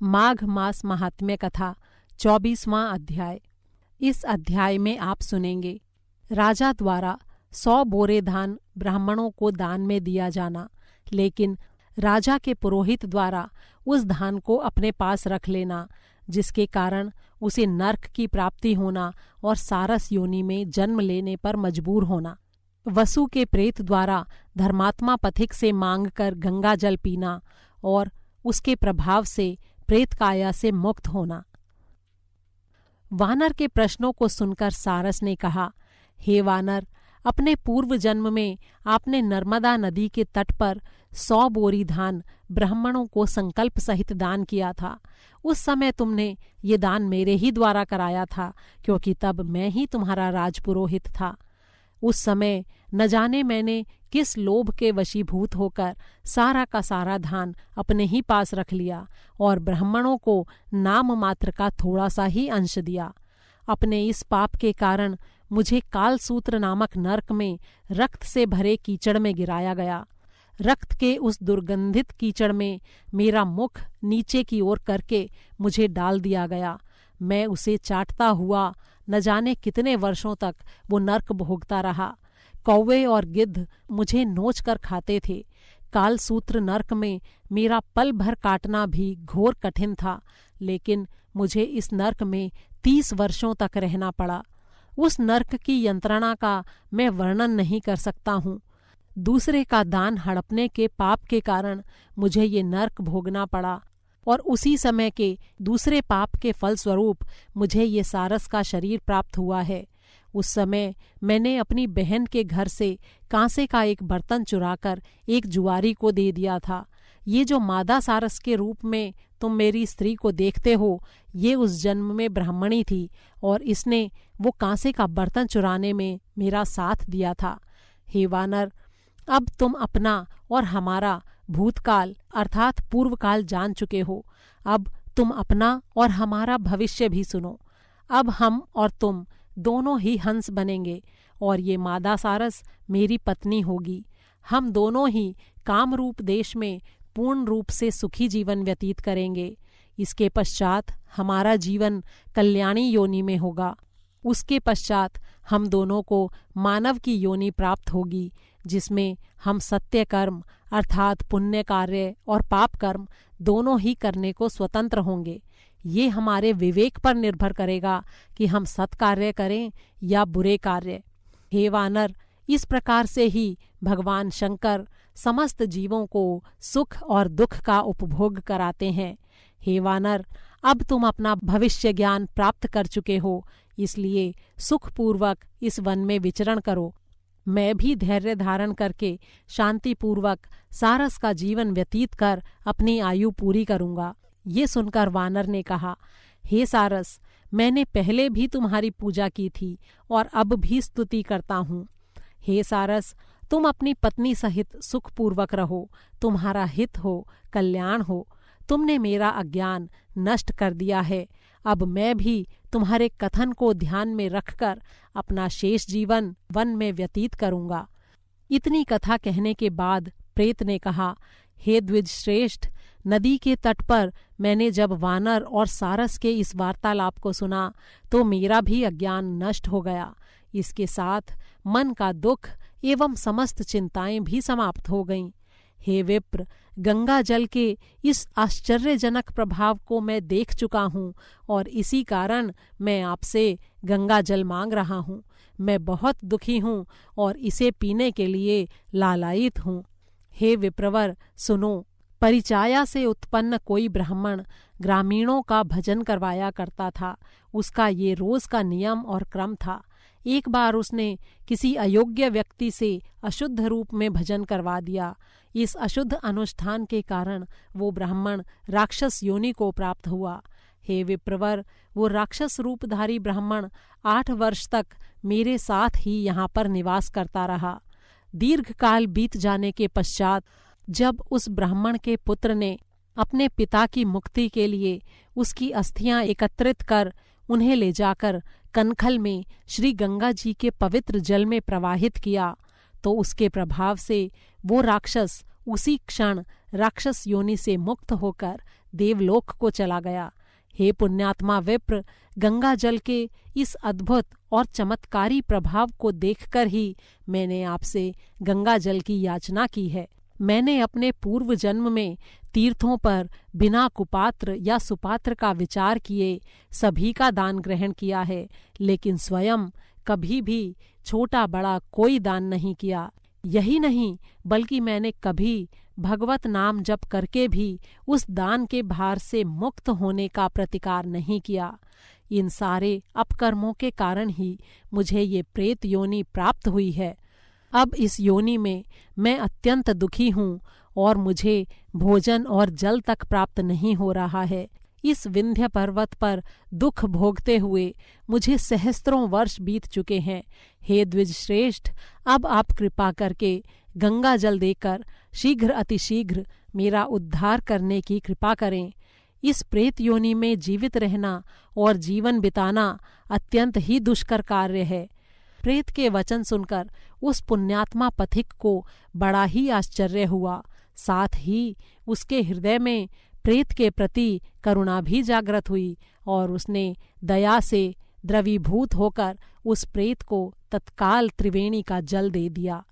माघ मास महात्म्य कथा 24वां अध्याय। इस अध्याय में आप सुनेंगे राजा द्वारा 100 बोरे धान ब्राह्मणों को दान में दिया जाना, लेकिन राजा के पुरोहित द्वारा उस धान को अपने पास रख लेना, जिसके कारण उसे नरक की प्राप्ति होना और सारस योनि में जन्म लेने पर मजबूर होना। वसु के प्रेत द्वारा धर्मात्मा पथिक से मांगकर गंगा जल पीना और उसके प्रभाव से प्रेत काया से मुक्त होना। वानर के प्रश्नों को सुनकर सारस ने कहा, हे वानर, अपने पूर्व जन्म में आपने नर्मदा नदी के तट पर 100 बोरी धान ब्राह्मणों को संकल्प सहित दान किया था। उस समय तुमने ये दान मेरे ही द्वारा कराया था, क्योंकि तब मैं ही तुम्हारा राजपुरोहित था। उस समय न जाने मैंने किस लोभ के वशीभूत होकर सारा का सारा धान अपने ही पास रख लिया और ब्राह्मणों को नाम मात्र का थोड़ा सा ही अंश दिया। अपने इस पाप के कारण मुझे कालसूत्र नामक नरक में रक्त से भरे कीचड़ में गिराया गया। रक्त के उस दुर्गंधित कीचड़ में मेरा मुख नीचे की ओर करके मुझे डाल दिया गया। मैं उसे चाटता हुआ न जाने कितने वर्षों तक वो नरक भोगता रहा। कौवे और गिद्ध मुझे नोच कर खाते थे। कालसूत्र नरक में मेरा पल भर काटना भी घोर कठिन था, लेकिन मुझे इस नरक में 30 वर्षों तक रहना पड़ा। उस नरक की यंत्रणा का मैं वर्णन नहीं कर सकता हूँ। दूसरे का दान हड़पने के पाप के कारण मुझे ये नरक भोगना पड़ा और उसी समय के दूसरे पाप के फलस्वरूप मुझे ये सारस का शरीर प्राप्त हुआ है। उस समय मैंने अपनी बहन के घर से कांसे का एक बर्तन चुराकर एक जुआरी को दे दिया था। ये जो मादा सारस के रूप में तुम मेरी स्त्री को देखते हो, ये उस जन्म में ब्राह्मणी थी और इसने वो कांसे का बर्तन चुराने में मेरा साथ दिया था। हे वानर, अब तुम अपना और हमारा भूतकाल अर्थात पूर्वकाल जान चुके हो। अब तुम अपना और हमारा भविष्य भी सुनो। अब हम और तुम दोनों ही हंस बनेंगे और ये मादा सारस मेरी पत्नी होगी। हम दोनों ही कामरूप देश में पूर्ण रूप से सुखी जीवन व्यतीत करेंगे। इसके पश्चात हमारा जीवन कल्याणी योनि में होगा। उसके पश्चात हम दोनों को मानव की योनि प्राप्त होगी, जिसमें हम सत्य कर्म अर्थात पुण्य कार्य और पाप कर्म दोनों ही करने को स्वतंत्र होंगे। ये हमारे विवेक पर निर्भर करेगा कि हम सत्कार्य करें या बुरे कार्य। हे वानर, इस प्रकार से ही भगवान शंकर समस्त जीवों को सुख और दुख का उपभोग कराते हैं। हे वानर, अब तुम अपना भविष्य ज्ञान प्राप्त कर चुके हो, इसलिए सुखपूर्वक इस वन में विचरण करो। मैं भी धैर्य धारण करके शांतिपूर्वक सारस का जीवन व्यतीत कर अपनी आयु पूरी करूँगा। ये सुनकर वानर ने कहा, हे सारस, मैंने पहले भी तुम्हारी पूजा की थी और अब भी स्तुति करता हूँ। हे सारस, तुम अपनी पत्नी सहित सुखपूर्वक रहो, तुम्हारा हित हो, कल्याण हो। तुमने मेरा अज्ञान नष्ट कर दिया है। अब मैं भी तुम्हारे कथन को ध्यान में रखकर अपना शेष जीवन वन में व्यतीत करूँगा। इतनी कथा कहने के बाद प्रेत ने कहा, हे द्विज श्रेष्ठ, नदी के तट पर मैंने जब वानर और सारस के इस वार्तालाप को सुना तो मेरा भी अज्ञान नष्ट हो गया। इसके साथ मन का दुख एवं समस्त चिंताएं भी समाप्त हो गईं। हे विप्र, गंगा जल के इस आश्चर्यजनक प्रभाव को मैं देख चुका हूँ और इसी कारण मैं आपसे गंगा जल मांग रहा हूँ। मैं बहुत दुखी हूँ और इसे पीने के लिए लालायित हूँ। हे विप्रवर, सुनो। परिचाया से उत्पन्न कोई ब्राह्मण ग्रामीणों का भजन करवाया करता था। उसका ये रोज का नियम और क्रम था। एक बार उसने किसी अयोग्य व्यक्ति से अशुद्ध रूप में भजन करवा दिया। इस अशुद्ध अनुष्ठान के कारण वो ब्राह्मण राक्षस योनि को प्राप्त हुआ। हे विप्रवर, वो राक्षस रूपधारी ब्राह्मण 8 वर्ष तक मेरे साथ ही यहाँ पर निवास करता रहा। दीर्घ काल बीत जाने के पश्चात जब उस ब्राह्मण के पुत्र ने अपने पिता की मुक्ति के लिए उसकी अस्थियां एकत्रित कर उन्हें ले जाकर कनखल में श्री गंगा जी के पवित्र जल में प्रवाहित किया, तो उसके प्रभाव से वो राक्षस उसी क्षण राक्षस योनि से मुक्त होकर देवलोक को चला गया। हे पुण्यात्मा विप्र, गंगा जल के इस अद्भुत और चमत्कारी प्रभाव को देखकर ही मैंने आपसे गंगा जल की याचना की है। मैंने अपने पूर्व जन्म में तीर्थों पर बिना कुपात्र या सुपात्र का विचार किए सभी का दान ग्रहण किया है, लेकिन स्वयं कभी भी छोटा बड़ा कोई दान नहीं किया। यही नहीं, बल्कि मैंने कभी भगवत नाम जप करके भी उस दान के भार से मुक्त होने का प्रतिकार नहीं किया। इन सारे अपकर्मों के कारण ही मुझे ये प्रेत योनि प्राप्त हुई है। अब इस योनि में मैं अत्यंत दुखी हूँ और मुझे भोजन और जल तक प्राप्त नहीं हो रहा है। इस विंध्य पर्वत पर दुख भोगते हुए मुझे सहस्त्रों वर्ष बीत चुके हैं। हे द्विज श्रेष्ठ, अब आप कृपा करके गंगा जल देकर शीघ्र अतिशीघ्र मेरा उद्धार करने की कृपा करें। इस प्रेत योनि में जीवित रहना और जीवन बिताना अत्यंत ही दुष्कर कार्य है। प्रेत के वचन सुनकर उस पुण्यात्मा पथिक को बड़ा ही आश्चर्य हुआ। साथ ही उसके हृदय में प्रेत के प्रति करुणा भी जागृत हुई और उसने दया से द्रवीभूत होकर उस प्रेत को तत्काल त्रिवेणी का जल दे दिया।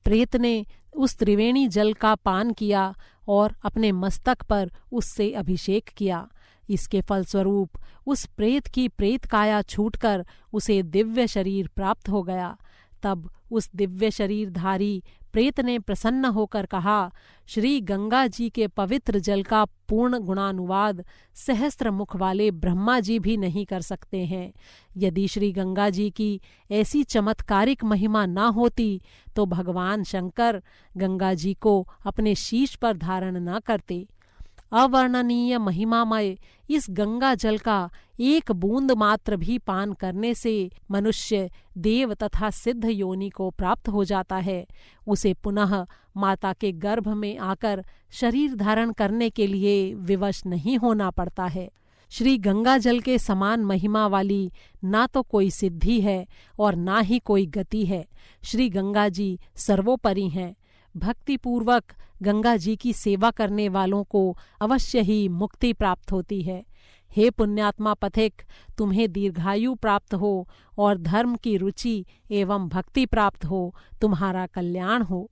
प्रेत ने उस त्रिवेणी जल का पान किया और अपने मस्तक पर उससे अभिषेक किया। इसके फलस्वरूप उस प्रेत की प्रेत काया छूटकर उसे दिव्य शरीर प्राप्त हो गया। तब उस दिव्य शरीरधारी प्रेत ने प्रसन्न होकर कहा, श्री गंगा जी के पवित्र जल का पूर्ण गुणानुवाद सहस्त्र मुख वाले ब्रह्मा जी भी नहीं कर सकते हैं। यदि श्री गंगा जी की ऐसी चमत्कारिक महिमा न होती तो भगवान शंकर गंगा जी को अपने शीश पर धारण न करते। अवर्णनीय महिमामय इस गंगा जल का एक बूंद मात्र भी पान करने से मनुष्य, देव तथा सिद्ध योनि को प्राप्त हो जाता है। उसे पुनः माता के गर्भ में आकर शरीर धारण करने के लिए विवश नहीं होना पड़ता है। श्री गंगा जल के समान महिमा वाली ना तो कोई सिद्धि है और ना ही कोई गति है। श्री गंगा जी सर्वोपरि हैं। भक्तिपूर्वक गंगा जी की सेवा करने वालों को अवश्य ही मुक्ति प्राप्त होती है। हे पुण्यात्मा पथिक, तुम्हें दीर्घायु प्राप्त हो और धर्म की रुचि एवं भक्ति प्राप्त हो, तुम्हारा कल्याण हो।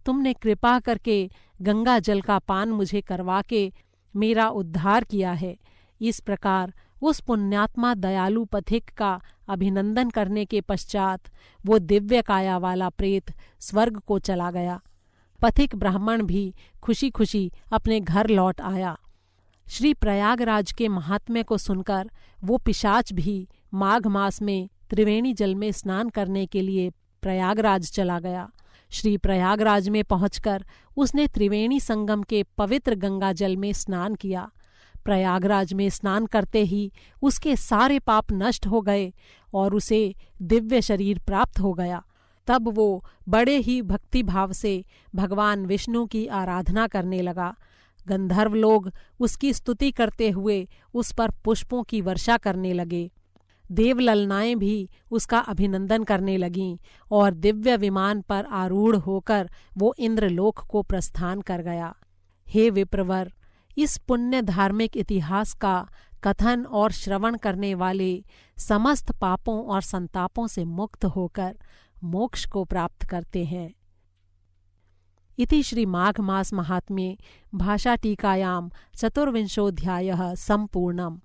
तुमने कृपा करके गंगा जल का पान मुझे करवा के मेरा उद्धार किया है। इस प्रकार उस पुण्यात्मा दयालु पथिक का अभिनंदन करने के पश्चात वो दिव्य काया वाला प्रेत स्वर्ग को चला गया। पथिक ब्राह्मण भी खुशी खुशी अपने घर लौट आया। श्री प्रयागराज के महात्म्य को सुनकर वो पिशाच भी माघ मास में त्रिवेणी जल में स्नान करने के लिए प्रयागराज चला गया। श्री प्रयागराज में पहुंचकर उसने त्रिवेणी संगम के पवित्र गंगा जल में स्नान किया। प्रयागराज में स्नान करते ही उसके सारे पाप नष्ट हो गए और उसे दिव्य शरीर प्राप्त हो गया। तब वो बड़े ही भक्ति भाव से भगवान विष्णु की आराधना करने लगा। गंधर्व लोग उसकी स्तुति करते हुए उस पर पुष्पों की वर्षा करने लगे। देवललनाएं भी उसका अभिनंदन करने लगीं और दिव्य विमान पर आरूढ़ होकर वो इंद्रलोक को प्रस्थान कर गया। हे विप्रवर, इस पुण्य धार्मिक इतिहास का कथन और श्रवण करने वाले समस्त पापों और संतापों से मुक्त होकर मोक्ष को प्राप्त करते हैं। इति श्री माघ मास महात्म्ये भाषा टीकायां चतुर्विंशोऽध्यायः संपूर्णम्।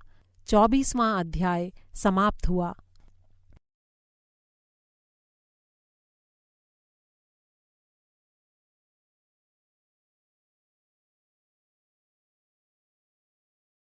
24वां अध्याय समाप्त हुआ।